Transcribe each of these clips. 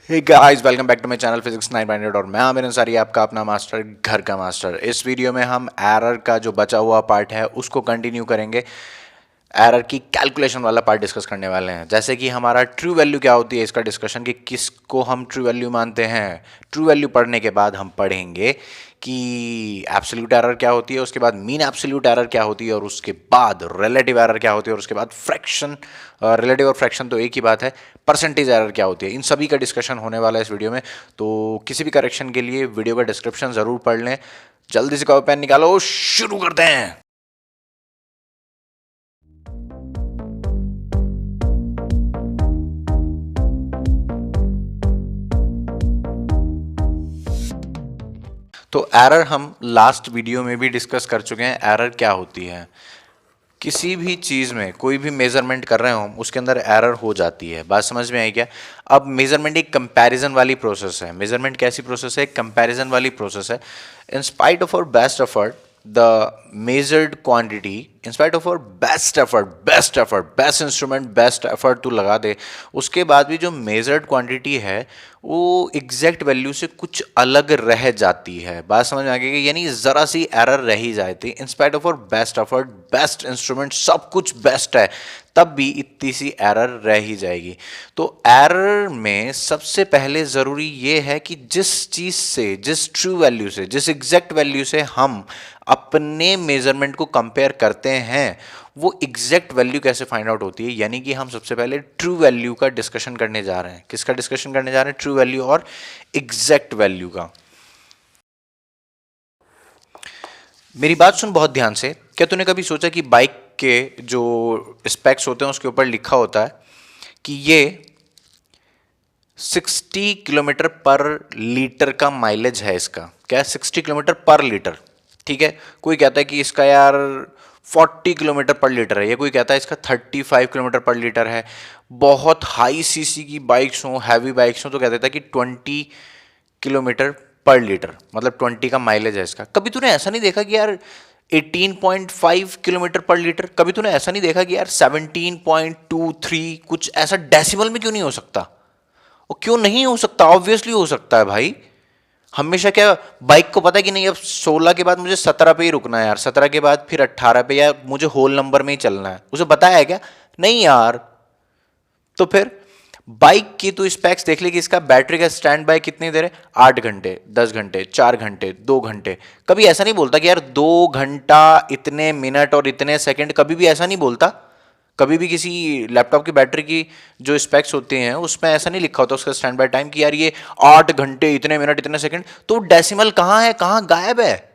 Hey guys, welcome back to my channel physics 900 और मैं आमिर अंसारी, आपका अपना मास्टर, घर का मास्टर। इस वीडियो में हम एरर का जो बचा हुआ पार्ट है उसको कंटिन्यू करेंगे। एरर की कैलकुलेशन वाला पार्ट डिस्कस करने वाले हैं। जैसे कि हमारा ट्रू वैल्यू क्या होती है, इसका डिस्कशन कि किसको हम ट्रू वैल्यू मानते हैं। ट्रू वैल्यू पढ़ने के बाद हम पढ़ेंगे कि एब्सोल्यूट एरर क्या होती है, उसके बाद मीन एब्सोल्यूट एरर क्या होती है, और उसके बाद रिलेटिव एरर क्या होती है, और उसके बाद फ्रैक्शन। रिलेटिव और फ्रैक्शन तो एक ही बात है। परसेंटेज एरर क्या होती है, इन सभी का डिस्कशन होने वाला है इस वीडियो में। तो किसी भी करेक्शन के लिए वीडियो का डिस्क्रिप्शन ज़रूर पढ़ लें। जल्दी से कॉपी पेन निकालो, शुरू करते हैं। तो एरर हम लास्ट वीडियो में भी डिस्कस कर चुके हैं। एरर क्या होती है, किसी भी चीज़ में कोई भी मेजरमेंट कर रहे हो हम, उसके अंदर एरर हो जाती है। बात समझ में आई क्या? अब मेजरमेंट एक कंपैरिजन वाली प्रोसेस है। मेजरमेंट कैसी प्रोसेस है? कंपैरिजन वाली प्रोसेस है। In spite of our best effort, the measured quantity, in spite of our best effort, best instrument, best effort तो लगा दे, उसके बाद भी जो मेजर्ड क्वांटिटी है वो एग्जैक्ट वैल्यू से कुछ अलग रह जाती है। बात समझ में आ गई? यानी ज़रा सी एरर रह ही जाती है। In spite of our best effort, best instrument, सब कुछ बेस्ट है, तब भी इतनी सी एरर रह ही जाएगी। तो एरर में सबसे पहले ज़रूरी ये है कि जिस चीज़ से, जिस ट्रू वैल्यू से, जिस एग्जैक्ट वैल्यू से हम अपने मेजरमेंट को कंपेयर करते हैं, वो एग्जैक्ट वैल्यू कैसे फाइंड आउट होती है। यानी कि हम सबसे पहले ट्रू वैल्यू का डिस्कशन करने जा रहे हैं। किसका डिस्कशन करने जा रहे हैं? ट्रू वैल्यू और एग्जैक्ट वैल्यू का। मेरी बात सुन बहुत ध्यान से। क्या तूने कभी सोचा कि बाइक के जो स्पेक्स होते हैं उसके ऊपर लिखा होता है कि ये 60 किलोमीटर पर लीटर का माइलेज है इसका? क्या है? 60 किलोमीटर पर लीटर। ठीक है। कोई कहता है कि इसका यार 40 किलोमीटर पर लीटर है, या कोई कहता है इसका 35 किलोमीटर पर लीटर है। बहुत हाई सीसी की बाइक्स हों, हैवी बाइक्स हों, तो कहता है कि 20 किलोमीटर पर लीटर, मतलब 20 का माइलेज है इसका। कभी तूने ऐसा नहीं देखा कि यार 18.5 किलोमीटर पर लीटर? कभी तूने ऐसा नहीं देखा कि यार 17.23, कुछ ऐसा डेसिमल में क्यों नहीं हो सकता? वो क्यों नहीं हो सकता? ऑब्वियसली हो सकता है भाई। हमेशा क्या बाइक को पता है कि नहीं, अब 16 के बाद मुझे 17 पे ही रुकना है यार, 17 के बाद फिर 18 पे, या मुझे होल नंबर में ही चलना है? उसे बताया है क्या? नहीं यार। तो फिर बाइक की तो स्पेक्स देख ले कि इसका बैटरी का स्टैंड बाय कितनी देर है? 8 घंटे, 10 घंटे, 4 घंटे, 2 घंटे। कभी ऐसा नहीं बोलता कि यार 2 घंटा इतने मिनट और इतने सेकंड, कभी भी ऐसा नहीं बोलता। कभी भी किसी लैपटॉप की बैटरी की जो स्पेक्स होते हैं उसमें ऐसा नहीं लिखा होता उसका स्टैंड बाय टाइम कि यार ये 8 घंटे इतने मिनट इतने सेकंड। तो डेसिमल कहाँ है, कहाँ गायब है?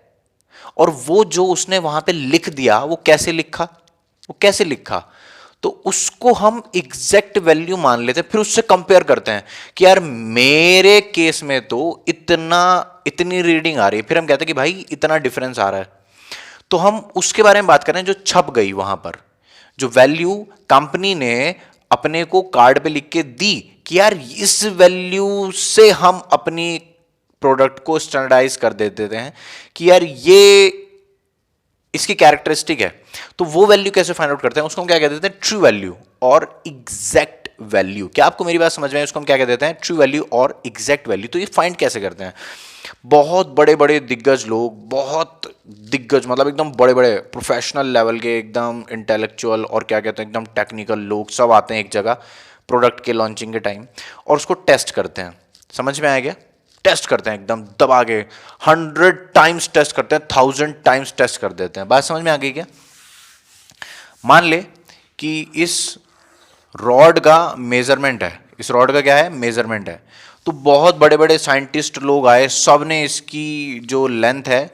और वो जो उसने वहां पे लिख दिया, वो कैसे लिखा? वो कैसे लिखा? तो उसको हम एग्जैक्ट वैल्यू मान लेते हैं, फिर उससे कंपेयर करते हैं कि यार मेरे केस में तो इतना, इतनी रीडिंग आ रही है, फिर हम कहते हैं कि भाई इतना डिफरेंस आ रहा है। तो हम उसके बारे में बात करें जो छप गई वहां पर, जो वैल्यू कंपनी ने अपने को कार्ड पे लिख के दी कि यार इस वैल्यू से हम अपनी प्रोडक्ट को स्टैंडर्डाइज कर देते हैं कि यार ये इसकी कैरेक्टरिस्टिक है। तो वो वैल्यू कैसे फाइंड आउट करते हैं? उसको हम क्या कह देते हैं? ट्रू वैल्यू और एग्जैक्ट वैल्यू। क्या आपको मेरी बात समझ में आई? उसको हम क्या कह देते हैं? ट्रू वैल्यू और एग्जैक्ट वैल्यू। तो ये फाइंड कैसे करते हैं? बहुत बड़े बड़े दिग्गज लोग, बहुत दिग्गज मतलब एकदम बड़े बड़े प्रोफेशनल लेवल के, एकदम इंटेलेक्चुअल और क्या कहते हैं एकदम टेक्निकल लोग, सब आते हैं एक जगह प्रोडक्ट के लॉन्चिंग के टाइम, और उसको टेस्ट करते हैं। समझ में आया क्या? टेस्ट करते हैं एकदम दबा के, 100 टाइम्स टेस्ट करते हैं, 1000 टाइम्स टेस्ट कर देते हैं। बात समझ में आ गई क्या? मान ले कि इस रॉड का मेजरमेंट है, इस रॉड का क्या है? मेजरमेंट है। तो बहुत बड़े बड़े साइंटिस्ट लोग आए, सब ने इसकी जो लेंथ है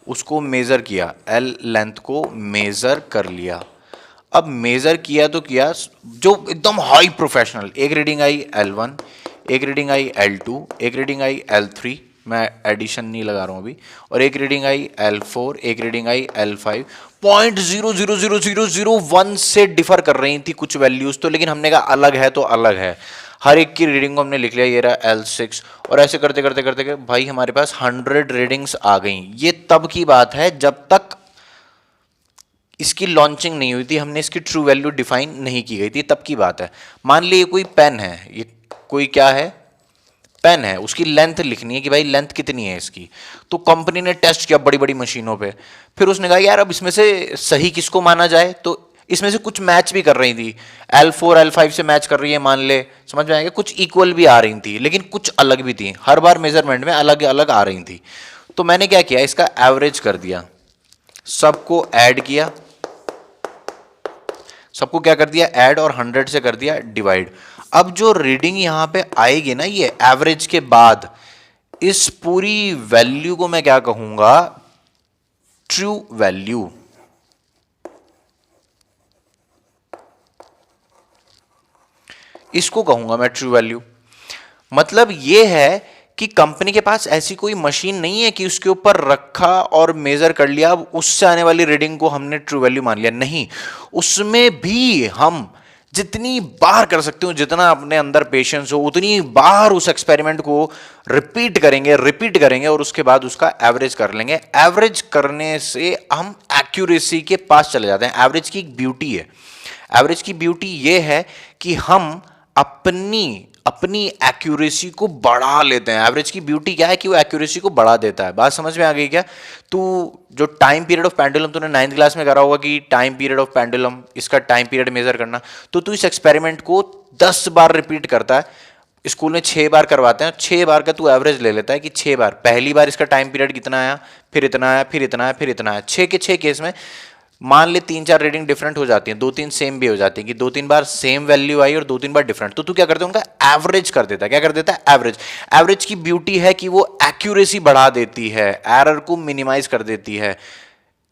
उसको मेजर किया, एल लेंथ को मेजर कर लिया। अब मेजर किया तो किया, जो एकदम हाई प्रोफेशनल, एक रीडिंग आई L1, एक रीडिंग आई L2, एक रीडिंग आई L3, मैं एडिशन नहीं लगा रहा हूँ अभी, और एक रीडिंग आई L4, एक रीडिंग आई L5। 0.0000001 से डिफर कर रही थी कुछ वैल्यूज तो, लेकिन हमने कहा अलग है तो अलग है। हर एक की रीडिंग को हमने लिख लिया, ये रहा L6, और ऐसे करते करते करते भाई हमारे पास 100 रीडिंग्स आ गई। ये तब की बात है जब तक इसकी लॉन्चिंग नहीं हुई थी, हमने इसकी ट्रू वैल्यू डिफाइन नहीं की गई थी, तब की बात है। मान लीजिए कोई पेन है, ये कोई क्या है? पेन है, उसकी लेंथ लिखनी है कि भाई लेंथ कितनी है इसकी। तो कंपनी ने टेस्ट किया बड़ी बड़ी मशीनों पे, फिर उसने कहा यार अब इसमें से सही किसको माना जाए, तो इसमें से कुछ मैच भी कर रही थी, L4 L5 से मैच कर रही है मान ले, समझ में आएगा, कुछ इक्वल भी आ रही थी लेकिन कुछ अलग भी थी, हर बार मेजरमेंट में अलग अलग आ रही थी। तो मैंने क्या किया, इसका एवरेज कर दिया, सबको ऐड किया, सबको क्या कर दिया ऐड, और 100 से कर दिया डिवाइड। अब जो रीडिंग यहां पे आएगी ना ये एवरेज के बाद, इस पूरी वैल्यू को मैं क्या कहूंगा, ट्रू वैल्यू। इसको कहूंगा मैं ट्रू वैल्यू। मतलब ये है कि कंपनी के पास ऐसी कोई मशीन नहीं है कि उसके ऊपर रखा और मेजर कर लिया, अब उससे आने वाली रीडिंग को हमने ट्रू वैल्यू मान लिया, नहीं, उसमें भी हम जितनी बार कर सकते हो, जितना अपने अंदर पेशेंस हो उतनी बार उस एक्सपेरिमेंट को रिपीट करेंगे और उसके बाद उसका एवरेज कर लेंगे। एवरेज करने से हम एक्यूरेसी के पास चले जाते हैं। एवरेज की एक ब्यूटी है, एवरेज की ब्यूटी ये है कि हम अपनी अपनी एक्यूरेसी को बढ़ा लेते हैं। एवरेज की ब्यूटी क्या है कि वो एक्यूरेसी को बढ़ा देता है। बात समझ में आ गई क्या? तू जो टाइम पीरियड ऑफ पेंडुलम तूने 9th क्लास में करा होगा कि टाइम पीरियड ऑफ पेंडुलम, इसका टाइम पीरियड मेजर करना, तो तू इस एक्सपेरिमेंट को 10 बार रिपीट करता है। स्कूल में 6 बार करवाते हैं, 6 बार का तू एवरेज ले लेता है कि 6 बार, पहली बार इसका टाइम पीरियड कितना आया, फिर इतना आया, फिर इतना आया, फिर इतना आया। 6 के 6 केस में मान ले 3-4 रीडिंग डिफरेंट हो जाती है, 2-3 सेम भी हो जाती है कि 2-3 बार सेम वैल्यू आई और 2-3 बार डिफरेंट, तो तू क्या करता है उनका एवरेज कर देता है। क्या कर देता है? एवरेज। एवरेज की ब्यूटी है कि वो एक्यूरेसी बढ़ा देती है, एरर को मिनिमाइज कर देती है।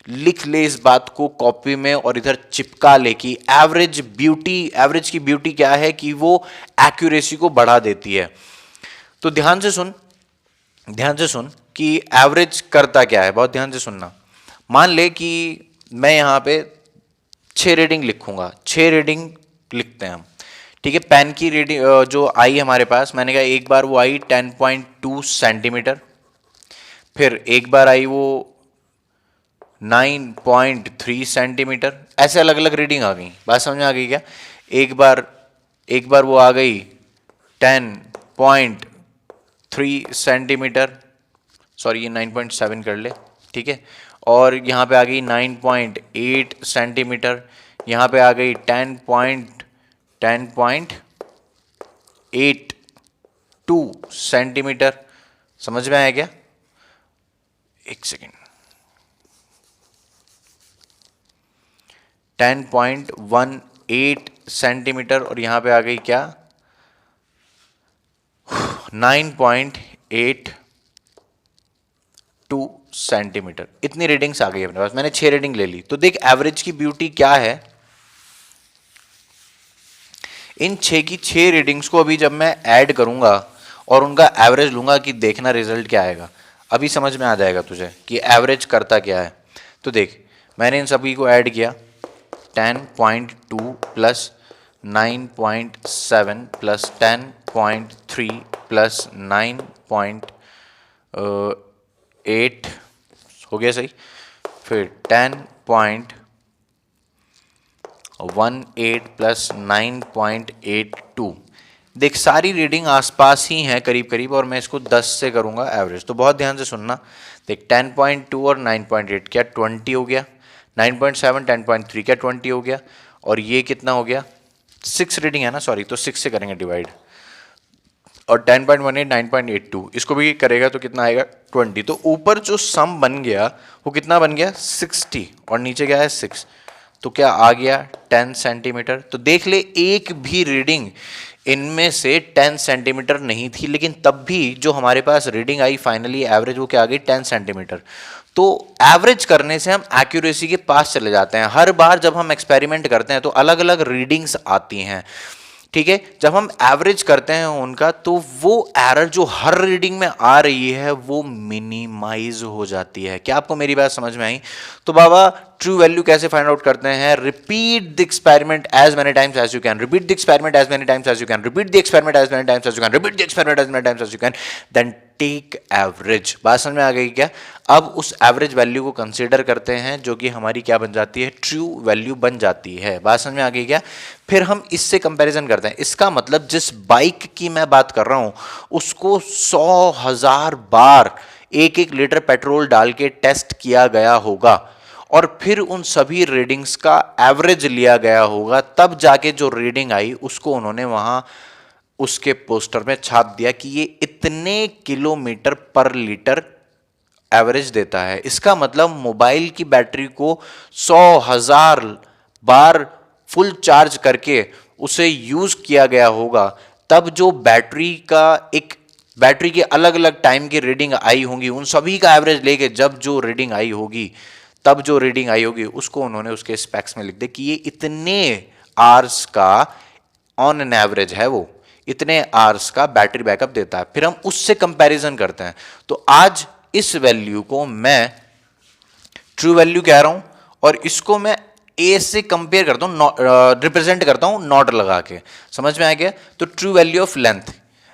लिख ले इस बात को कॉपी में और इधर चिपका ले कि एवरेज की ब्यूटी क्या है कि वो एक्यूरेसी को बढ़ा देती है। तो ध्यान से सुन कि एवरेज करता क्या है, बहुत ध्यान से सुनना। मान ले कि मैं यहां पे 6 रीडिंग लिखूंगा, 6 रीडिंग लिखते हैं हम, ठीक है। पेन की रीडिंग जो आई हमारे पास, मैंने कहा एक बार वो आई 10.2 सेंटीमीटर, फिर एक बार आई वो 9.3 सेंटीमीटर, ऐसे अलग अलग रीडिंग आ गई। बात समझ में आ गई क्या? एक बार वो आ गई 10.3 सेंटीमीटर, सॉरी ये 9.7 कर ले, ठीक है। और यहाँ पे आ गई 9.8 सेंटीमीटर, यहाँ पे आ गई 10.82 सेंटीमीटर। समझ में आया क्या? एक सेकेंड, 10.18 सेंटीमीटर और यहाँ पे आ गई क्या, 9.82 सेंटीमीटर। इतनी रीडिंग्स आ गई अपने पास, मैंने 6 रीडिंग ले ली। तो देख एवरेज की ब्यूटी क्या है, इन 6 की 6 रीडिंग्स को अभी जब मैं ऐड करूंगा और उनका एवरेज लूंगा कि देखना रिजल्ट क्या आएगा, अभी समझ में आ जाएगा तुझे कि एवरेज करता क्या है। तो देख मैंने इन सभी को ऐड किया, 10.2 प्लस 9.7 प्लस 10.3 प्लस 9.8 हो गया सही, फिर 10.18 प्लस 9.82। देख सारी रीडिंग आसपास ही हैं करीब करीब, और मैं इसको 10 से करूंगा एवरेज। तो बहुत ध्यान से सुनना, देख 10.2 और 9.8 क्या 20 हो गया, 9.7 10.3 क्या 20 हो गया, और ये कितना हो गया, 6 रीडिंग है ना, सॉरी, तो 6 से करेंगे डिवाइड, और 10.18 9.82 इसको भी करेगा तो कितना आएगा 20। तो ऊपर जो सम बन गया वो कितना बन गया 60, और नीचे क्या है 6, तो क्या आ गया 10 सेंटीमीटर। तो देख ले एक भी रीडिंग इनमें से 10 सेंटीमीटर नहीं थी, लेकिन तब भी जो हमारे पास रीडिंग आई फाइनली एवरेज, वो क्या आ गई 10 सेंटीमीटर। तो एवरेज करने से हम एक्यूरेसी के पास चले जाते हैं। हर बार जब हम एक्सपेरिमेंट करते हैं तो अलग अलग रीडिंग्स आती हैं, ठीक है। जब हम एवरेज करते हैं उनका, तो वो एरर जो हर रीडिंग में आ रही है वो मिनिमाइज हो जाती है। क्या आपको मेरी बात समझ में आई? तो बाबा ट्रू वैल्यू कैसे फाइंड आउट करते हैं? Repeat the experiment as many times as you can, repeat the experiment as many times as you can, repeat the experiment as many times as you can, repeat the experiment as many times as you can, then take average. बात समझ में आ गई क्या? अब उस average value को consider करते हैं जो कि हमारी क्या बन जाती है, ट्रू वैल्यू बन जाती है। बात समझ में आ गई क्या? फिर हम इससे कंपैरिजन करते हैं। इसका मतलब जिस बाइक की मैं बात कर रहा हूं उसको 100,000 बार 1-1 लीटर पेट्रोल डाल के टेस्ट किया गया होगा और फिर उन सभी रीडिंग्स का एवरेज लिया गया होगा, तब जाके जो रीडिंग आई उसको उन्होंने वहां उसके पोस्टर में छाप दिया कि ये इतने किलोमीटर पर लीटर एवरेज देता है। इसका मतलब मोबाइल की बैटरी को 100,000 बार फुल चार्ज करके उसे यूज किया गया होगा, तब जो बैटरी की अलग अलग टाइम की रीडिंग आई होंगी उन सभी का एवरेज लेके जब जो रीडिंग आई होगी, तब जो रीडिंग आई होगी उसको उन्होंने उसके स्पेक्स में लिख दिया कि ये इतने आवर्स का ऑन एन एवरेज है, वो इतने आवर्स का बैटरी बैकअप देता है। फिर हम उससे कंपैरिजन करते हैं। तो आज इस वैल्यू को मैं ट्रू वैल्यू कह रहा हूं और इसको मैं ए से कंपेयर करता हूं, रिप्रेजेंट करता हूं नॉट लगा के। समझ में आ गया? तो true value of length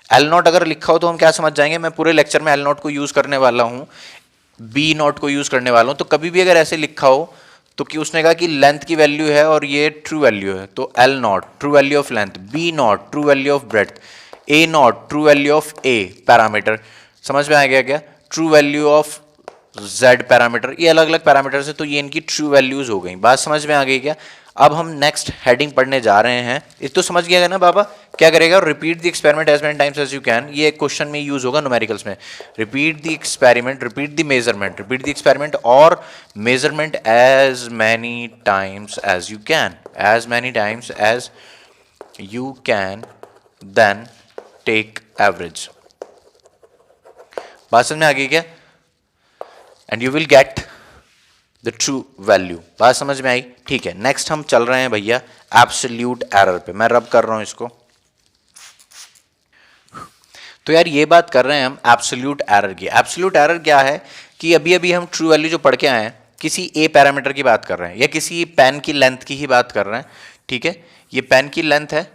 L not अगर लिखा हो तो हम क्या समझ जाएंगे, मैं पूरे लेक्चर में एल नॉट को यूज करने वाला हूं, बी नॉट को यूज करने वाला हूं। तो कभी भी अगर ऐसे लिखा हो तो कि उसने कहा कि लेंथ की वैल्यू है और ये ट्रू वैल्यू है, तो L naught true value of length, B naught true value of breadth, A naught true value of a parameter. समझ में आ गया क्या? True value of z parameter, ये अलग अलग पैरामीटर्स है, तो ये इनकी ट्रू वैल्यूज हो गई। बात समझ में आ गई क्या? अब हम नेक्स्ट हेडिंग पढ़ने जा रहे हैं। ये तो समझ गया ना बाबा? क्या करेगा? Repeat the experiment as many times as you can. ये क्वेश्चन में यूज होगा न्यूमेरिकल्स में। Repeat the experiment, repeat the measurement, repeat the experiment और measurement as many times as you can, as many times as you can, then take average. बात समझ में आ गई क्या? And you will get the true value. बात समझ में आई? ठीक है, नेक्स्ट हम चल रहे हैं भैया एब्सोल्यूट एरर पे। मैं रब कर रहा हूं इसको। तो यार ये बात कर रहे हैं हम एब्सोल्यूट एरर की। एब्सोल्यूट एरर क्या है कि अभी अभी हम ट्रू वैल्यू जो पढ़ के आए हैं, किसी ए पैरामीटर की बात कर रहे हैं या किसी पेन की लेंथ की ही बात कर रहे हैं। ठीक है, ये पेन की लेंथ है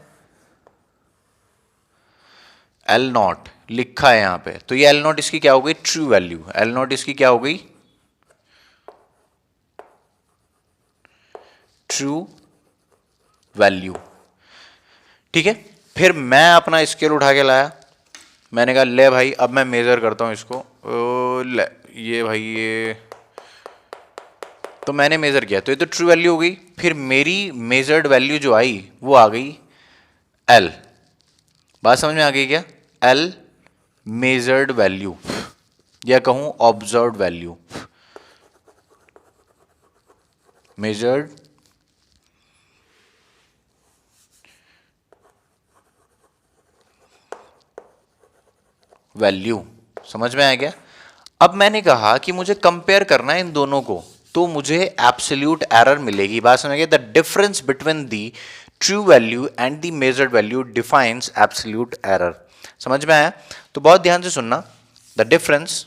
एल नॉट, लिखा है यहां पे, तो ये एल नॉट इसकी क्या हो गई? True value. एल नॉट इसकी क्या हो गई? True value. ठीक है, फिर मैं अपना स्केल उठा के लाया, मैंने कहा ले भाई अब मैं मेजर करता हूं इसको। ले ये भाई ये, तो मैंने मेजर किया तो ये तो ट्रू वैल्यू हो गई। फिर मेरी मेजर्ड वैल्यू जो आई वो आ गई एल। बात समझ में आ गई क्या? एल मेजर्ड वैल्यू या कहूं ऑब्जर्व्ड वैल्यू, मेजर्ड वैल्यू। समझ में आ गया? अब मैंने कहा कि मुझे कंपेयर करना है इन दोनों को, तो मुझे एब्सोल्यूट एरर मिलेगी। बात समझ गए? The difference between the true value and the measured value defines absolute error. समझ में आया? तो बहुत ध्यान से सुनना। The difference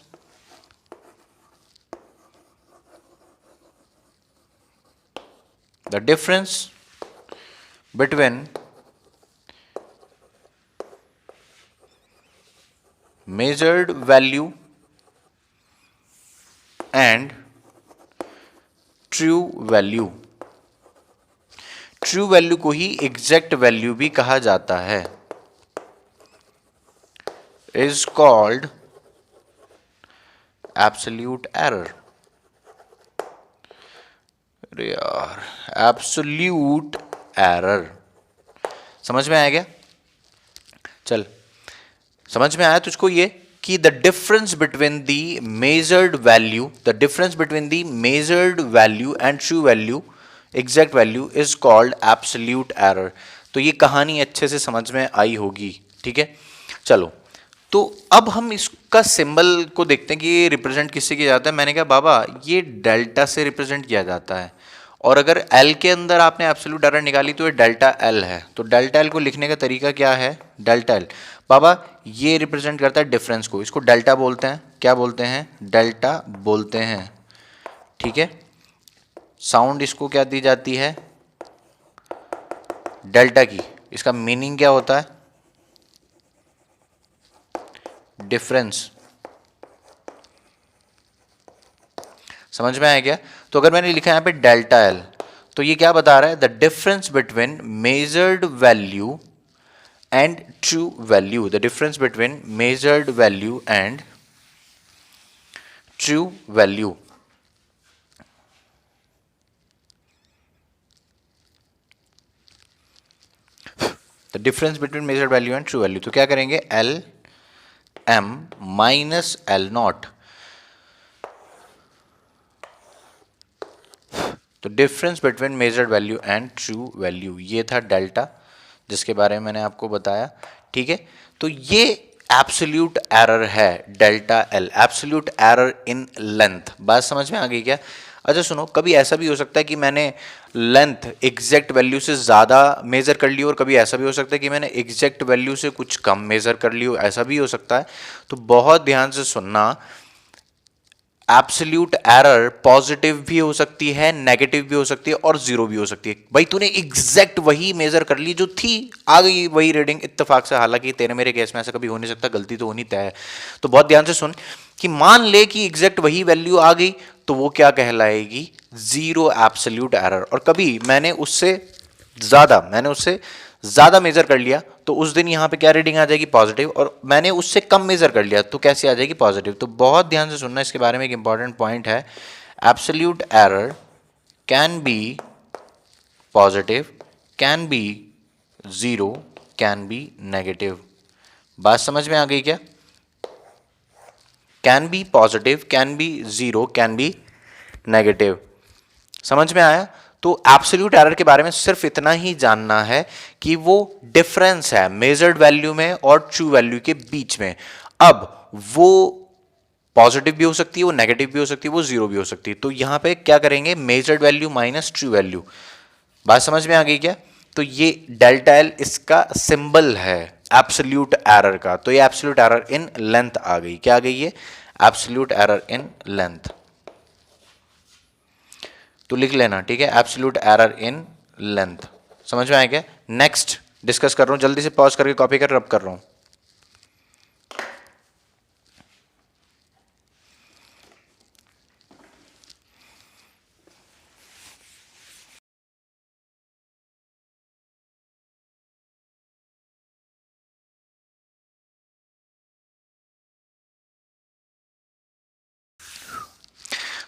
between measured value and true value, true value को ही एग्जैक्ट वैल्यू भी कहा जाता है, इज कॉल्ड एब्सोल्यूट एरर। अरे यार, एब्सोल्यूट एरर। समझ में आ गया? चल, समझ में आया तुझको ये कि the difference between the measured value and true value, exact value, is called absolute error. तो ये कहानी अच्छे से समझ में आई होगी। ठीक है, चलो तो अब हम इसका सिंबल को देखते हैं कि ये रिप्रेजेंट किससे किया जाता है। मैंने कहा बाबा ये डेल्टा से रिप्रेजेंट किया जाता है, और अगर एल के अंदर आपने एब्सोल्यूट एरर निकाली तो ये डेल्टा एल है। तो डेल्टा एल को लिखने का तरीका क्या है? डेल्टा एल बाबा ये रिप्रेजेंट करता है डिफरेंस को, इसको डेल्टा बोलते हैं। क्या बोलते हैं? डेल्टा बोलते हैं। ठीक है, साउंड इसको क्या दी जाती है? डेल्टा की। इसका मीनिंग क्या होता है? डिफरेंस। समझ में आया क्या? तो अगर मैंने लिखा यहाँ पे डेल्टा एल, तो ये क्या बता रहा है? The difference between measured value and true value, the difference between measured value and true value. The difference between measured value and true value, तो क्या करेंगे? L M minus L naught, तो difference between measured value and true value, ये था delta जिसके बारे में मैंने आपको बताया। ठीक है, तो ये एब्सोल्यूट एरर है delta L, absolute error in length. बात समझ में आ गई क्या? अच्छा सुनो, कभी ऐसा भी हो सकता है कि मैंने लेंथ एग्जैक्ट वैल्यू से ज़्यादा मेज़र कर ली, और कभी ऐसा भी हो सकता है कि मैंने एग्जैक्ट वैल्यू से कुछ कम मेज़र कर ली हो, ऐसा भी हो सकता है। तो बहुत ध्यान से सुनना, एब्सोल्यूट एरर पॉजिटिव भी हो सकती है, नेगेटिव भी हो सकती है, और जीरो भी हो सकती है। भाई तूने एग्जैक्ट वही मेजर कर ली जो थी, आ गई वही रीडिंग इत्तेफाक से, हालांकि तेरे मेरे केस में ऐसा कभी हो नहीं सकता, गलती तो होनी तय है। तो बहुत ध्यान से सुन कि मान ले कि एग्जैक्ट वही वैल्यू आ गई, तो वो क्या कहलाएगी? Zero absolute error. और कभी मैंने उससे ज्यादा मेजर कर लिया, तो उस दिन यहां पे क्या रीडिंग आ जाएगी? पॉजिटिव। और मैंने उससे कम मेजर कर लिया तो कैसे आ जाएगी? पॉजिटिव। तो बहुत ध्यान से सुनना, इसके बारे में एक इंपॉर्टेंट पॉइंट है, absolute error can be positive, can be zero, can be negative. बात समझ में आ गई क्या? Can be positive, can be zero, can be negative. समझ में आया? तो एब्सोल्यूट एरर के बारे में सिर्फ इतना ही जानना है कि वो डिफरेंस है मेजर्ड वैल्यू में और ट्रू वैल्यू के बीच में। अब वो पॉजिटिव भी हो सकती है, वो नेगेटिव भी हो सकती है, वो जीरो भी हो सकती है। तो यहां पे क्या करेंगे? Measured value minus true value. बात समझ में आ गई क्या? तो ये डेल्टा एल इसका सिंबल है एब्सोल्यूट एरर का। तो ये एब्सोल्यूट एरर इन लेंथ आ गई। क्या आ गई? ये एब्सोल्यूट एरर इन लेंथ। तो लिख लेना, ठीक है, एब्सोल्यूट एरर इन लेंथ। समझ में आया क्या? नेक्स्ट डिस्कस कर रहा हूं, जल्दी से पॉज करके कॉपी कर रब कर रहा हूं।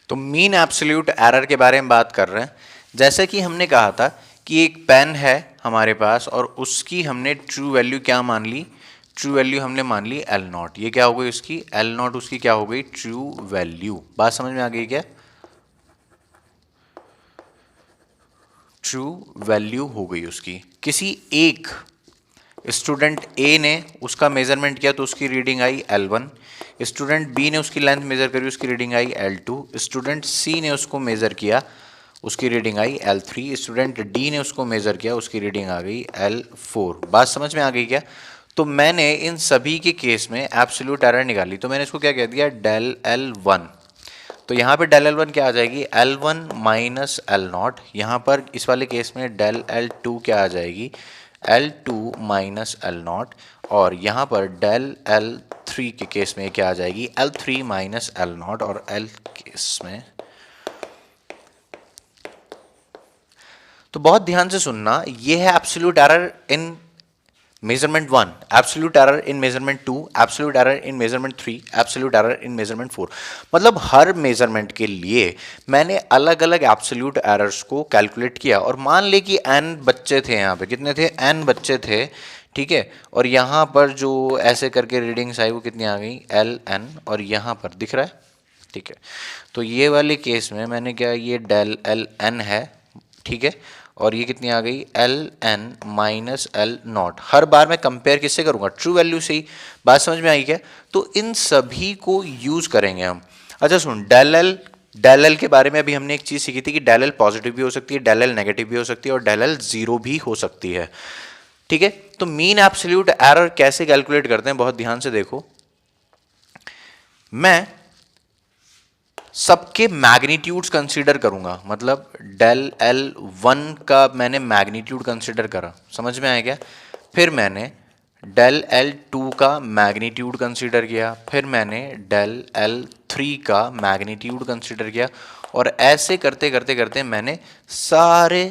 तो मीन एब्सोल्यूट एरर के बारे में बात कर रहे हैं। जैसे कि हमने कहा था कि एक पेन है हमारे पास और उसकी हमने ट्रू वैल्यू क्या मान ली? ट्रू वैल्यू हमने मान ली एल नॉट। ये क्या हो गई उसकी? एल नॉट उसकी क्या हो गई? True value. बात समझ में आ गई क्या? ट्रू वैल्यू हो गई उसकी। किसी एक स्टूडेंट ए ने उसका मेजरमेंट किया तो उसकी reading I L1। Student B ने उसकी लेंथ मेजर करी, उसकी रीडिंग आई L2। स्टूडेंट सी ने उसको मेजर किया, उसकी reading I L3। Student D ने उसको मेजर किया, उसकी रीडिंग आ गई L4। बात समझ में आ गई क्या? तो मैंने इन सभी के केस में एब्सोल्यूट एरर निकाली, तो मैंने इसको क्या कह दिया? Del L1। तो यहाँ पे डेल L1 क्या आ जाएगी? L1 minus L not. यहाँ पर इस वाले केस में डेल L2 क्या आ जाएगी? L2 minus L not. और यहाँ पर डेल L3 के केस में क्या आ जाएगी? L3 minus L not. और L केस में, तो बहुत ध्यान से सुनना, ये है absolute error in measurement 1, absolute error in measurement 2, absolute error in measurement 3, absolute error in measurement 4। मतलब हर मेजरमेंट के लिए मैंने अलग अलग एब्सोल्यूट एरर्स को कैलकुलेट किया। और मान ले कि n बच्चे थे, यहाँ पे कितने थे? n बच्चे थे, ठीक है। और यहाँ पर जो ऐसे करके रीडिंग्स आई वो कितनी आ गई? Ln। और यहाँ पर दिख रहा है, ठीक है। तो ये वाले केस में मैंने क्या, ये डेल Ln है, ठीक है। और ये कितनी आ गई? Ln minus L naught. हर बार मैं कंपेयर किससे करूंगा? ट्रू वैल्यू से ही। बात समझ में आई क्या? तो इन सभी को यूज करेंगे हम। अच्छा सुन, डेल एल के बारे में अभी हमने एक चीज सीखी थी कि डेल एल पॉजिटिव भी हो सकती है, डेल एल नेगेटिव भी हो सकती है, और डेल एल जीरो भी हो सकती है, ठीक है। तो मीन एब्सोल्यूट एरर कैसे कैलकुलेट करते हैं, बहुत ध्यान से देखो। मैं सबके मैग्नीट्यूड्स कंसीडर करूंगा, मतलब डेल L1 का मैंने मैग्नीट्यूड कंसीडर करा, समझ में आया क्या? फिर मैंने डेल L2 का मैग्नीट्यूड कंसीडर किया, फिर मैंने डेल L3 का मैग्नीट्यूड कंसीडर किया, और ऐसे करते करते करते मैंने सारे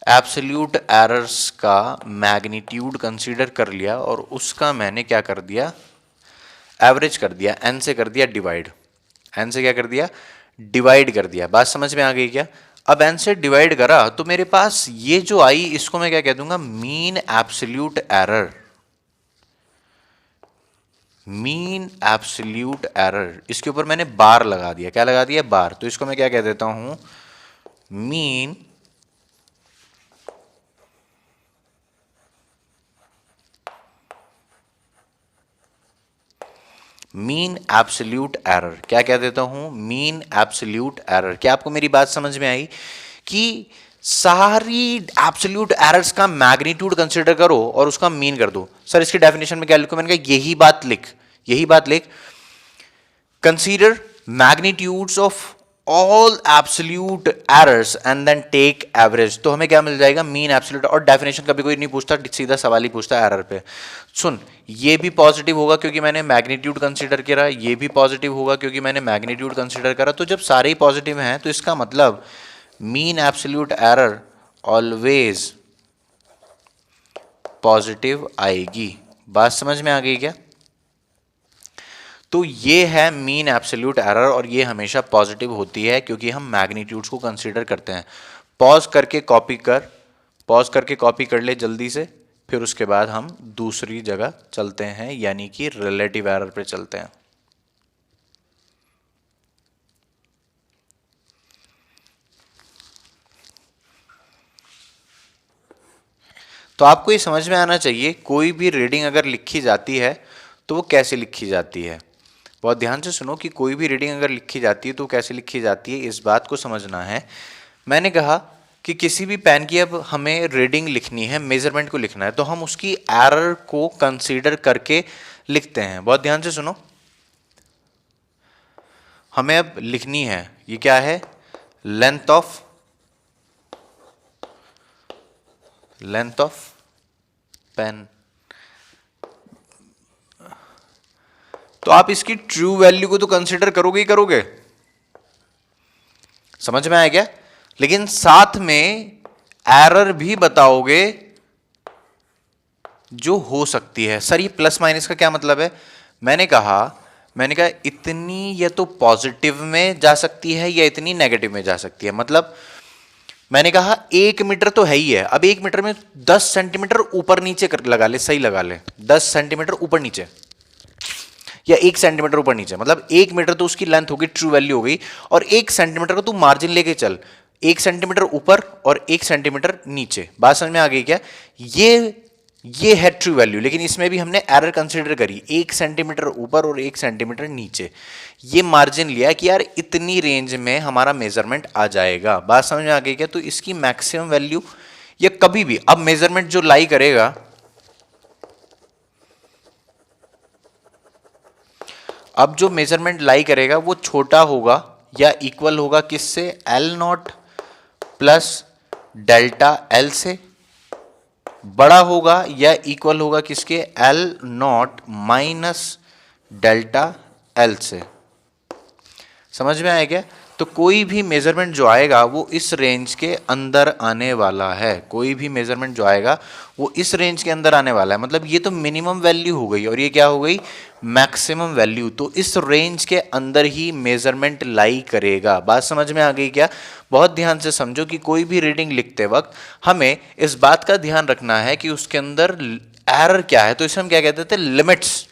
एब्सोल्यूट एरर्स का मैग्नीट्यूड कंसीडर कर लिया और उसका मैंने क्या कर दिया, एवरेज कर दिया, n से कर दिया डिवाइड, n से क्या कर दिया, डिवाइड कर दिया। बात समझ में आ गई क्या? अब n से डिवाइड करा तो मेरे पास ये जो आई इसको मैं क्या कह दूंगा, mean absolute error. Mean absolute error, इसके ऊपर मैंने बार लगा दिया, क्या लगा दिया, बार। तो इसको मैं क्या कह देता हूं, मीन मीन एब्सोल्यूट एरर, क्या कह देता हूं, मीन एब्सोल्यूट एरर। क्या आपको मेरी बात समझ में आई कि सारी एब्सोल्यूट एरर्स का मैग्नीट्यूड कंसीडर करो और उसका मीन कर दो। सर इसकी डेफिनेशन में क्या लिखो, मैंने कहा यही बात लिख, यही बात लिख, consider magnitudes of all absolute errors and then take average. तो हमें क्या मिल जाएगा, मीन एब्सोल्यूट। और डेफिनेशन कभी कोई नहीं पूछता, सीधा सवाल ही पूछता है एरर पे। सुन, ये भी पॉजिटिव होगा क्योंकि मैंने मैग्नीट्यूड कंसीडर करा, ये भी पॉजिटिव होगा क्योंकि मैंने मैग्नीट्यूड कंसीडर करा। तो जब सारे ही पॉजिटिव हैं तो इसका मतलब mean absolute error always positive आएगी। बात समझ में आ गई क्या? तो ये है मीन एब्सोल्यूट एरर और ये हमेशा पॉजिटिव होती है क्योंकि हम मैग्नीट्यूड्स को कंसीडर करते हैं। पॉज करके कॉपी कर, पॉज करके कॉपी कर ले जल्दी से, फिर उसके बाद हम दूसरी जगह चलते हैं, यानी कि रिलेटिव एरर पे चलते हैं। तो आपको ये समझ में आना चाहिए, कोई भी रीडिंग अगर लिखी जाती है तो वो कैसे लिखी जाती है। बहुत ध्यान से सुनो कि कोई भी रीडिंग अगर लिखी जाती है तो कैसे लिखी जाती है, इस बात को समझना है। मैंने कहा कि किसी भी पेन की अब हमें रीडिंग लिखनी है, मेजरमेंट को लिखना है, तो हम उसकी एरर को कंसीडर करके लिखते हैं। बहुत ध्यान से सुनो, हमें अब लिखनी है, ये क्या है, लेंथ ऑफ पेन। तो आप इसकी ट्रू वैल्यू को तो कंसीडर करोगे ही करोगे, समझ में आया क्या? लेकिन साथ में एरर भी बताओगे जो हो सकती है। सर ये प्लस माइनस का क्या मतलब है? मैंने कहा इतनी या तो पॉजिटिव में जा सकती है या इतनी नेगेटिव में जा सकती है। मतलब मैंने कहा 1 मीटर तो है ही है, अब 1 मीटर में 10 सेंटीमीटर ऊपर नीचे कर लगा ले, सही लगा ले, 10 सेंटीमीटर ऊपर नीचे या 1 सेंटीमीटर ऊपर नीचे, मतलब 1 मीटर तो उसकी लेंथ होगी, ट्रू वैल्यू हो गई, और 1 सेंटीमीटर को तू मार्जिन लेके चल, 1 सेंटीमीटर ऊपर और 1 सेंटीमीटर नीचे। बात समझ में आ गई क्या? ये है ट्रू वैल्यू, लेकिन इसमें भी हमने एरर कंसीडर करी, 1 सेंटीमीटर ऊपर और 1 सेंटीमीटर नीचे। ये मार्जिन लिया कि यार इतनी रेंज में हमारा मेजरमेंट आ जाएगा। बात समझ में आ गई क्या? तो इसकी मैक्सिमम वैल्यू या कभी भी, अब मेजरमेंट जो लाई करेगा, अब जो मेजरमेंट लाई करेगा वो छोटा होगा या इक्वल होगा किससे, L not plus delta L से, बड़ा होगा या इक्वल होगा किसके, L not minus delta L से। समझ में आया क्या? तो कोई भी मेजरमेंट जो आएगा वो इस रेंज के अंदर आने वाला है, कोई भी मेजरमेंट जो आएगा वो इस रेंज के अंदर आने वाला है। मतलब ये तो मिनिमम वैल्यू हो गई और ये क्या हो गई, मैक्सिमम वैल्यू। तो इस रेंज के अंदर ही मेजरमेंट लाई करेगा। बात समझ में आ गई क्या? बहुत ध्यान से समझो कि कोई भी रीडिंग लिखते वक्त हमें इस बात का ध्यान रखना है कि उसके अंदर एरर क्या है। तो इसे हम क्या कहते थे, लिमिट्स।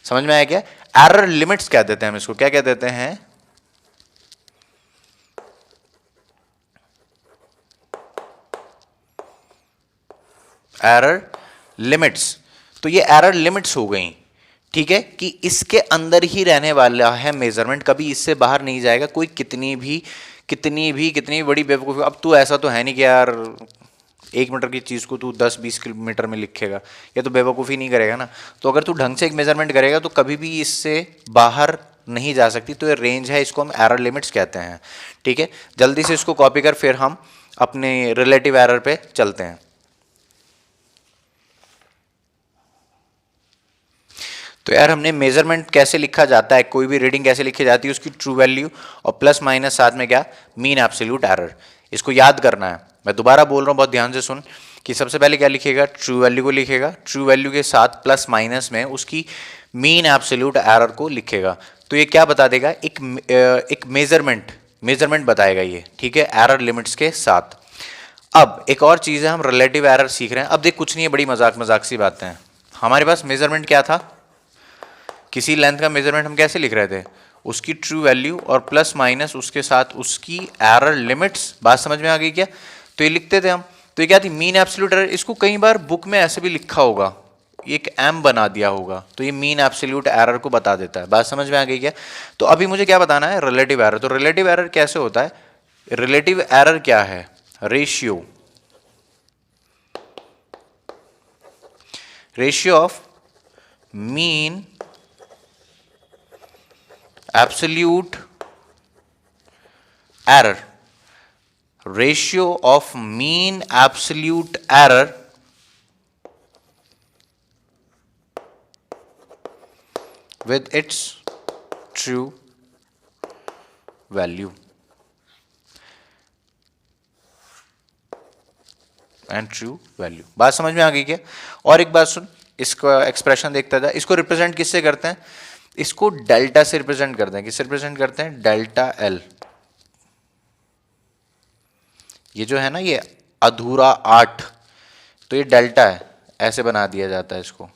समझ में आया क्या? एरर लिमिट्स कह देते हैं हम इसको, क्या कह देते हैं, एरर लिमिट्स। तो ये एरर लिमिट्स हो गई, ठीक है, कि इसके अंदर ही रहने वाला है मेजरमेंट, कभी इससे बाहर नहीं जाएगा। कोई कितनी बड़ी बेवकूफ़ी, अब तू ऐसा तो है नहीं कि यार 1 मीटर की चीज़ को तू 10-20 किलोमीटर में लिखेगा, ये तो बेवकूफ़ी नहीं करेगा ना। तो अगर तू ढंग से एक मेजरमेंट करेगा तो कभी भी इससे बाहर नहीं जा सकती। तो ये रेंज है, इसको हम एरर लिमिट्स कहते हैं, ठीक है। जल्दी से इसको कॉपी कर, फिर हम अपने रिलेटिव एरर पे चलते हैं। तो यार हमने मेजरमेंट कैसे लिखा जाता है, कोई भी रीडिंग कैसे लिखी जाती है, उसकी ट्रू वैल्यू और प्लस माइनस साथ में क्या, मीन एब्सोल्यूट एरर। इसको याद करना है, मैं दोबारा बोल रहा हूँ, बहुत ध्यान से सुन कि सबसे पहले क्या लिखेगा, ट्रू वैल्यू को लिखेगा, ट्रू वैल्यू के साथ प्लस माइनस में उसकी मीन एब्सोल्यूट एरर को लिखेगा। तो ये क्या बता देगा, एक मेजरमेंट बताएगा ये, ठीक है, एरर लिमिट्स के साथ। अब एक और चीज़ है, हम रिलेटिव एरर सीख रहे हैं। अब देख कुछ नहीं है, बड़ी मजाक सी बातें हैं। हमारे पास मेजरमेंट क्या था, किसी लेंथ का मेजरमेंट हम कैसे लिख रहे थे, उसकी ट्रू वैल्यू और प्लस माइनस उसके साथ उसकी एरर लिमिट्स। बात समझ में आ गई क्या? तो ये लिखते थे हम। तो ये क्या थी, मीन एब्सोल्यूट एरर। इसको कई बार बुक में ऐसे भी लिखा होगा, एक एम बना दिया होगा, तो ये मीन एब्सोल्यूट एरर को बता देता है। बात समझ में आ गई क्या? तो अभी मुझे क्या बताना है, रिलेटिव एरर। तो रिलेटिव एरर कैसे होता है, रिलेटिव एरर क्या है, ratio of mean absolute error, ratio of mean absolute error with its true value and true value। बात समझ में आ गई क्या? और एक बात सुन, इसका एक्सप्रेशन देखता था, इसको रिप्रेजेंट किससे करते हैं, इसको डेल्टा से रिप्रेजेंट करते हैं। किससे रिप्रेजेंट करते हैं, डेल्टा एल। ये जो है ना, ये अधूरा 8, तो ये डेल्टा है, ऐसे बना दिया जाता है इसको,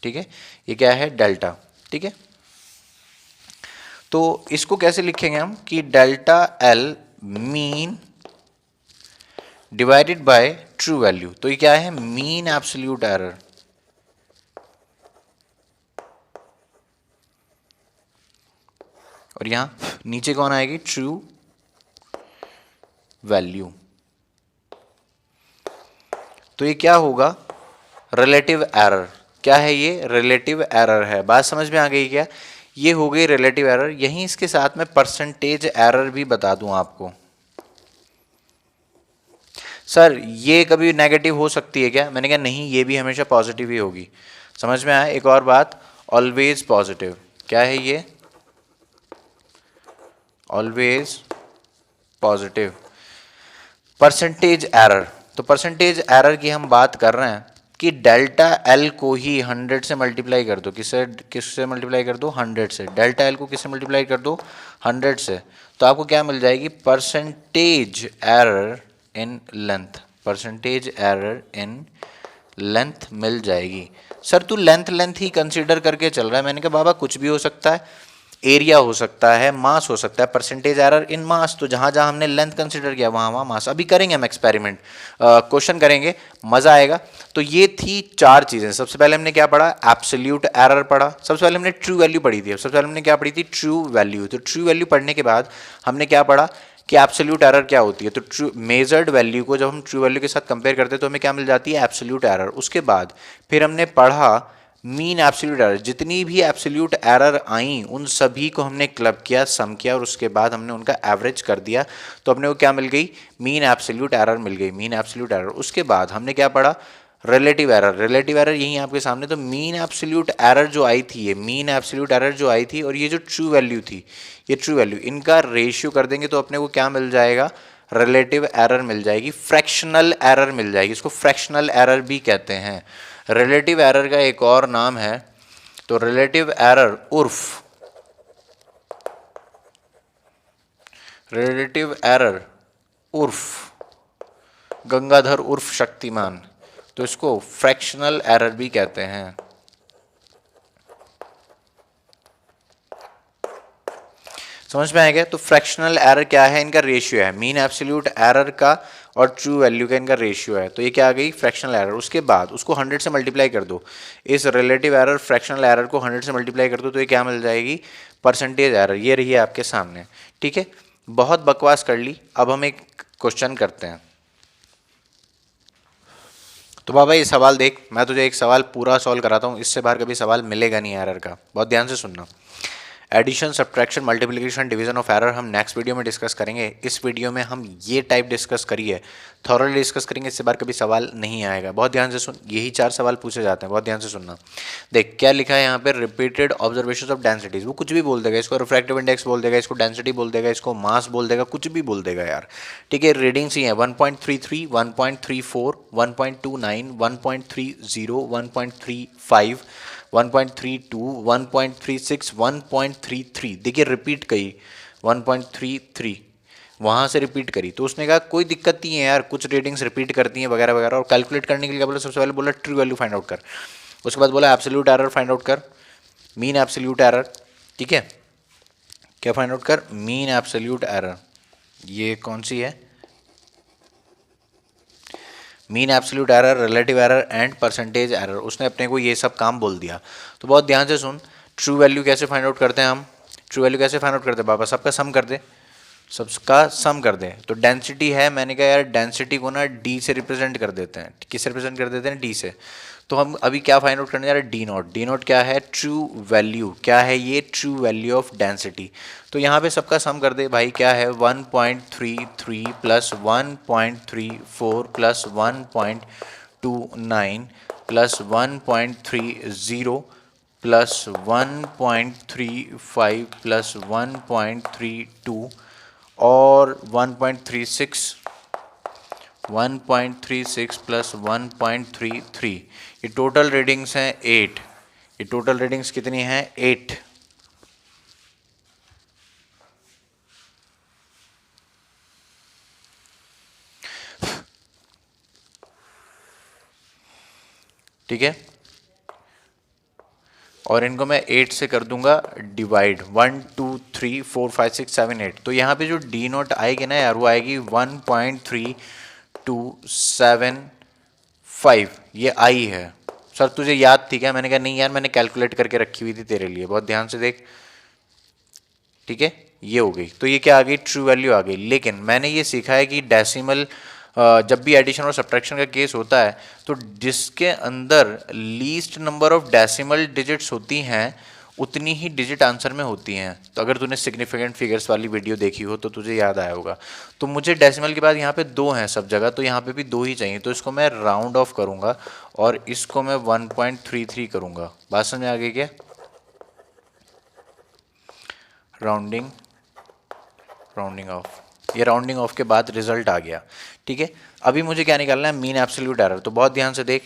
ठीक है। ये क्या है, डेल्टा, ठीक है। तो इसको कैसे लिखेंगे हम कि delta L mean divided by true value. तो ये क्या है, मीन एब्सोल्यूट एरर। और यहां नीचे कौन आएगी, ट्रू वैल्यू। तो ये क्या होगा, रिलेटिव एरर। क्या है ये, रिलेटिव एरर है। बात समझ में आ गई क्या? ये हो गई रिलेटिव एरर। यहीं इसके साथ में परसेंटेज एरर भी बता दूं आपको। सर ये कभी नेगेटिव हो सकती है क्या? मैंने कहा नहीं, ये भी हमेशा पॉजिटिव ही होगी। समझ में आया? एक और बात, ऑलवेज पॉजिटिव। क्या है ये, ऑलवेज पॉजिटिव। परसेंटेज एरर, तो परसेंटेज एरर की हम बात कर रहे हैं कि डेल्टा एल को ही 100 से मल्टीप्लाई कर दो। किससे मल्टीप्लाई कर दो, 100 से। डेल्टा एल को किससे मल्टीप्लाई कर दो, 100 से। तो आपको क्या मिल जाएगी, percentage error in length. Percentage error in length मिल जाएगी। सर तू लेंथ ही कंसीडर करके चल रहा है। मैंने कहा बाबा कुछ भी हो सकता है, एरिया हो सकता है, मास हो सकता है। परसेंटेज एरर इन मास, तो जहां जहां हमने लेंथ कंसीडर किया वहां वहां मास। अभी करेंगे हम एक्सपेरिमेंट, क्वेश्चन करेंगे, मजा आएगा। तो ये थी 4 चीजें। सबसे पहले हमने क्या पढ़ा, एब्सोल्यूट एरर पढ़ा। सबसे पहले हमने ट्रू वैल्यू पढ़ी थी। सबसे पहले हमने क्या पढ़ी थी, ट्रू वैल्यू। तो ट्रू वैल्यू पढ़ने के बाद हमने क्या पढ़ा कि एब्सोल्यूट एरर क्या होती है। तो ट्रू मेजर्ड वैल्यू को जब हम ट्रू वैल्यू के साथ कंपेयर करते हैं तो हमें क्या मिल जाती है, एब्सोल्यूट एरर। उसके बाद फिर हमने पढ़ा मीन एब्सोल्यूट एरर। जितनी भी एब्सोल्यूट एरर आई उन सभी को हमने क्लब किया, सम किया, और उसके बाद हमने उनका एवरेज कर दिया। तो अपने को क्या मिल गई, मीन एब्सोल्यूट एरर मिल गई, मीन एब्सोल्यूट एरर। उसके बाद हमने क्या पढ़ा, रिलेटिव एरर। रिलेटिव एरर यही आपके सामने। तो मीन एब्सोल्यूट एरर जो आई थी, ये मीन एब्सोल्यूट एरर जो आई थी, और ये जो ट्रू वैल्यू थी, ये ट्रू वैल्यू, इनका रेशियो कर देंगे तो अपने को क्या मिल जाएगा, रिलेटिव एरर मिल जाएगी, फ्रैक्शनल एरर मिल जाएगी। इसको फ्रैक्शनल एरर भी कहते हैं। रिलेटिव एरर का एक और नाम है, तो रिलेटिव एरर उर्फ, रिलेटिव एरर उर्फ गंगाधर उर्फ शक्तिमान, तो इसको फ्रैक्शनल एरर भी कहते हैं। समझ में आएगा? तो फ्रैक्शनल एरर क्या है, इनका रेशियो है, मीन एब्सोल्यूट एरर का और ट्रू वैल्यू का इनका रेशियो है। तो ये क्या आ गई, फ्रैक्शनल एरर। उसके बाद उसको 100 से मल्टीप्लाई कर दो, इस रिलेटिव एरर फ्रैक्शनल एरर को 100 से मल्टीप्लाई कर दो, तो ये क्या मिल जाएगी, परसेंटेज एरर। ये रही है आपके सामने, ठीक है। बहुत बकवास कर ली, अब हम एक क्वेश्चन करते हैं। तो बाबा ये सवाल देख, मैं तुझे एक सवाल पूरा सॉल्व कराता हूँ, इससे बाहर कभी सवाल मिलेगा नहीं एरर का। बहुत ध्यान से सुनना। Addition, subtraction, multiplication, division of error हम नेक्स्ट वीडियो में डिस्कस करेंगे। इस वीडियो में हम ये टाइप डिस्कस करिए, थॉरली डिस्कस करेंगे, इससे बार कभी सवाल नहीं आएगा। बहुत ध्यान से सुन, यही 4 सवाल पूछे जाते हैं, बहुत ध्यान से सुनना। देख क्या लिखा है यहाँ पे, रिपीटेड ऑब्जर्वेशंस ऑफ डेंसिटीज। वो कुछ भी बोल देगा, इसको रिफ्रैक्टिव इंडेक्स बोल देगा, इसको डेंसिटी बोल देगा, इसको मास बोल देगा, कुछ भी बोल देगा यार। ठीक है, रीडिंग्स ही है 1.33, 1.34, 1.29, 1.30, 1.35, 1.32, 1.36, 1.33। देखिए रिपीट करी 1.33, वहाँ से रिपीट करी, तो उसने कहा कोई दिक्कत नहीं है यार, कुछ रीडिंग्स रिपीट करती हैं वगैरह वगैरह। और कैलकुलेट करने के लिए क्या बोला, सबसे पहले बोला ट्रू वैल्यू फाइंड आउट कर, उसके बाद बोला एब्सोल्यूट एरर फाइंड आउट कर, मीन एब्सोल्यूट एरर। ठीक है, क्या फाइंड आउट कर, मीन एब्सोल्यूट एरर। ये कौन सी है, mean absolute error, relative error and percentage error. उसने अपने को ये सब काम बोल दिया। तो बहुत ध्यान से सुन, ट्रू वैल्यू कैसे फाइंड आउट करते हैं हम, ट्रू वैल्यू कैसे फाइंड आउट करते हैं बाबा, सबका सम कर दे, सबका सम कर दें। तो डेंसिटी है, मैंने कहा यार डेंसिटी को ना डी से रिप्रेजेंट कर देते हैं, किससे रिप्रेजेंट कर देते हैं, डी से। तो हम अभी क्या फाइंड आउट करने जा रहे हैं, डी नॉट। डी नॉट क्या है, ट्रू वैल्यू, क्या है ये, ट्रू वैल्यू ऑफ डेंसिटी। तो यहाँ पे सबका सम कर दे भाई, क्या है 1.33 plus 1.34 plus 1.29 plus 1.30 plus 1.35 plus 1.32 और 1.36, 1.36 प्लस 1.33। ये टोटल रीडिंग्स हैं 8। ये टोटल रीडिंग्स कितनी हैं, 8। ठीक है, और इनको मैं 8 से कर दूंगा डिवाइड, 1 2 3 4 5 6 7 8। तो यहाँ पे जो डी नोट आएगी ना यार, वो आएगी 1.3275। ये आई है। सर तुझे याद थी क्या, मैंने कहा नहीं यार, मैंने कैलकुलेट करके रखी हुई थी तेरे लिए, बहुत ध्यान से देख। ठीक है, ये हो गई। तो ये क्या आ गई, ट्रू वैल्यू आ गई। लेकिन मैंने ये सीखा है कि डेसिमल, जब भी एडिशन और सब्ट्रैक्शन का केस होता है, तो जिसके अंदर least number of decimal digits होती हैं उतनी ही डिजिट आंसर में होती हैं। तो अगर तूने सिग्निफिकेंट फिगर्स वाली वीडियो देखी हो तो तुझे याद आया होगा। तो मुझे डेसिमल के बाद यहाँ पे 2 हैं सब जगह, तो यहाँ पे भी 2 ही चाहिए। तो इसको मैं राउंड ऑफ करूँगा और इसको मैं 1.33 करूँगा। बात समझ में आ गई क्या, राउंडिंग, राउंडिंग ऑफ। ये राउंडिंग ऑफ के बाद रिजल्ट आ गया। ठीक है, अभी मुझे क्या निकालना है, मीन एब्सोल्यूट एरर। तो बहुत ध्यान से देख,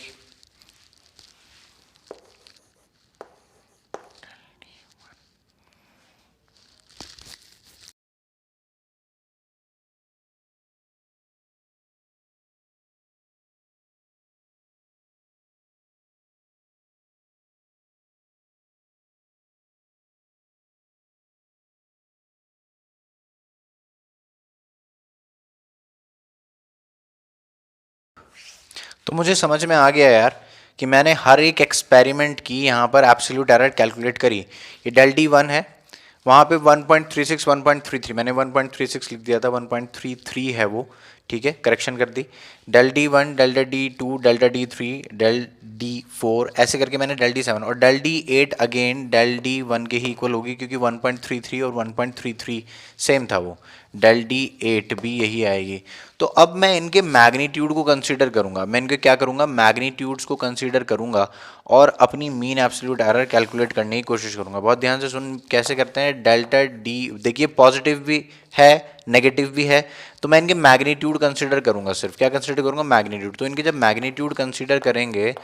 तो मुझे समझ में आ गया यार कि मैंने हर एक एक्सपेरिमेंट की यहाँ पर एब्सोल्यूट एरर कैलकुलेट करी। ये डेल डी 1 है, वहाँ पे 1.36 1.33, मैंने 1.36 लिख दिया था, 1.33 है वो। ठीक है, करेक्शन कर दी। Del d 1, delta d 2, delta d 3, del d 4, ऐसे करके मैंने डेल डी 7 और del d 8 again del d 1 के ही इक्वल होगी, क्योंकि 1.33 और 1.33 सेम था वो। डेल डी 8 भी यही आएगी। तो अब मैं इनके मैग्नीट्यूड को कंसीडर करूंगा, मैं इनके क्या करूंगा, मैग्नीट्यूड्स को कंसीडर करूंगा और अपनी मीन एब्सोल्यूट एरर कैलकुलेट करने की कोशिश करूंगा। बहुत ध्यान से सुन, कैसे करते हैं, डेल्टा डी, देखिए पॉजिटिव भी है नेगेटिव भी है, तो मैं इनके मैग्नीट्यूड कंसीडर करूंगा। सिर्फ क्या कंसीडर करूंगा, मैग्नीट्यूड। तो इनके जब मैग्नीट्यूड कंसीडर करेंगे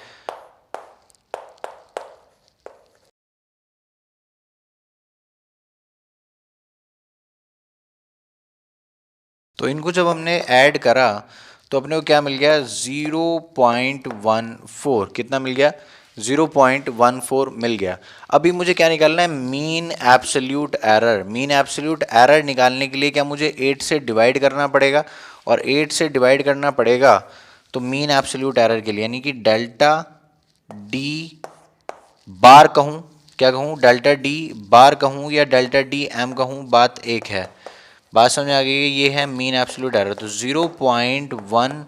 तो इनको जब हमने ऐड करा तो अपने को क्या मिल गया, 0.14। कितना मिल गया, 0.14 मिल गया। अभी मुझे क्या निकालना है, mean absolute error. Mean absolute error निकालने के लिए क्या मुझे 8 से डिवाइड करना पड़ेगा, और 8 से डिवाइड करना पड़ेगा तो मीन एब्सोल्यूट एरर के लिए, यानी कि डेल्टा डी बार कहूँ, क्या कहूँ, डेल्टा डी बार कहूँ या डेल्टा डी एम कहूँ, बात एक है। बात समझ आ गई, ये है मीन एब्सोल्यूट एरर। तो 0.14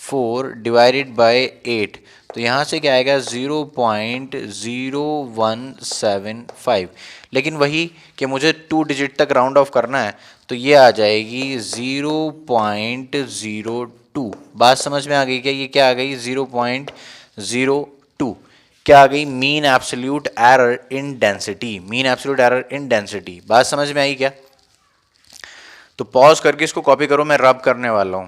4 डिवाइडेड बाय 8, तो यहाँ से क्या आएगा 0.0175। लेकिन वही कि मुझे 2 डिजिट तक राउंड ऑफ करना है, तो ये आ जाएगी 0.02। बात समझ में आ गई क्या? ये क्या आ गई 0.02, क्या आ गई? Mean absolute error in density, mean absolute error in density. बात समझ में आई क्या? तो पॉज करके इसको कॉपी करो, मैं रब करने वाला हूं।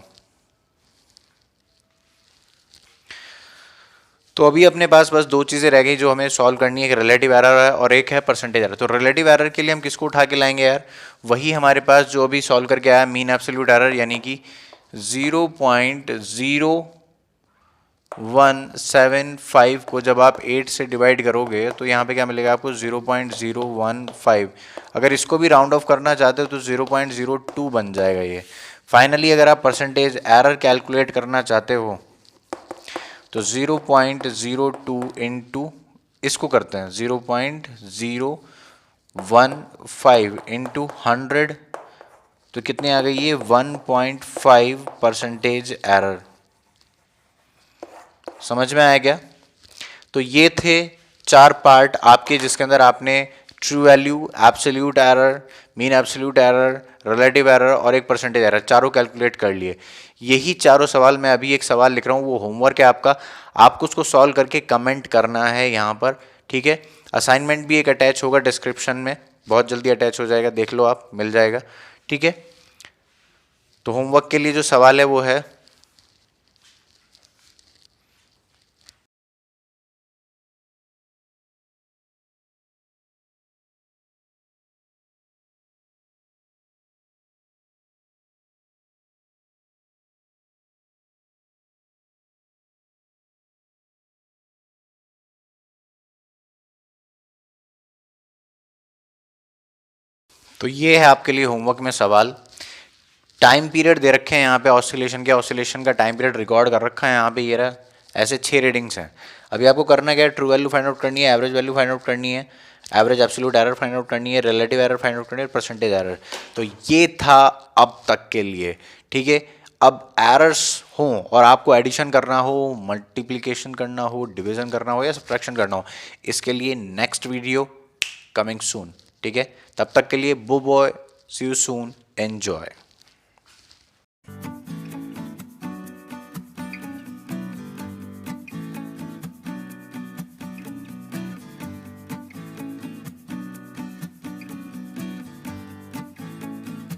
तो अभी अपने पास बस दो चीज़ें रह गई जो हमें सॉल्व करनी है, एक रिलेटिव एरर है और एक है परसेंटेज एरर। तो रिलेटिव एरर के लिए हम किसको उठा के लाएंगे यार? वही हमारे पास जो अभी सॉल्व करके आया मीन एब्सोल्यूट एरर, यानी कि 0.0175 को जब आप 8 से डिवाइड करोगे तो यहाँ पे क्या मिलेगा आपको? 0.015। अगर इसको भी राउंड ऑफ करना चाहते हो तो 0.02 बन जाएगा ये। फाइनली अगर आप परसेंटेज एरर कैलकुलेट करना चाहते हो तो 0.02 इंटू इसको करते हैं 0.015 इंटू 100, तो कितने आ गई ये? 1.5 परसेंटेज एरर। समझ में आया क्या? तो ये थे 4 पार्ट आपके, जिसके अंदर आपने true value, absolute error, mean absolute error, relative error और एक परसेंटेज एरर, चारों कैलकुलेट कर लिए। यही चारों सवाल मैं अभी एक सवाल लिख रहा हूँ, वो होमवर्क है आपका, आपको उसको सॉल्व करके कमेंट करना है यहाँ पर, ठीक है। असाइनमेंट भी एक अटैच होगा डिस्क्रिप्शन में, बहुत जल्दी अटैच हो जाएगा, देख लो आप, मिल जाएगा, ठीक है। तो होमवर्क के लिए जो सवाल है वो है, तो ये है आपके लिए होमवर्क में सवाल। टाइम पीरियड दे रखे हैं यहाँ पे ऑसिलेशन के, ऑसिलेशन का टाइम पीरियड रिकॉर्ड कर रखा है यहाँ पे, ये रहा। ऐसे 6 रीडिंग्स हैं। अभी आपको करना क्या है? ट्रू वैल्यू फाइंड आउट करनी है, एवरेज वैल्यू फाइंड आउट करनी है, average absolute error find out करनी है, रिलेटिव एरर फाइंड आउट करनी है, परसेंटेज एरर। तो ये था अब तक के लिए, ठीक है। अब एरर्स हों और आपको एडिशन करना हो, मल्टीप्लीकेशन करना हो, डिवीजन करना हो या सब्ट्रैक्शन करना हो, इसके लिए नेक्स्ट वीडियो कमिंग सून, ठीक है। तब तक के लिए बो bye, see you soon, enjoy.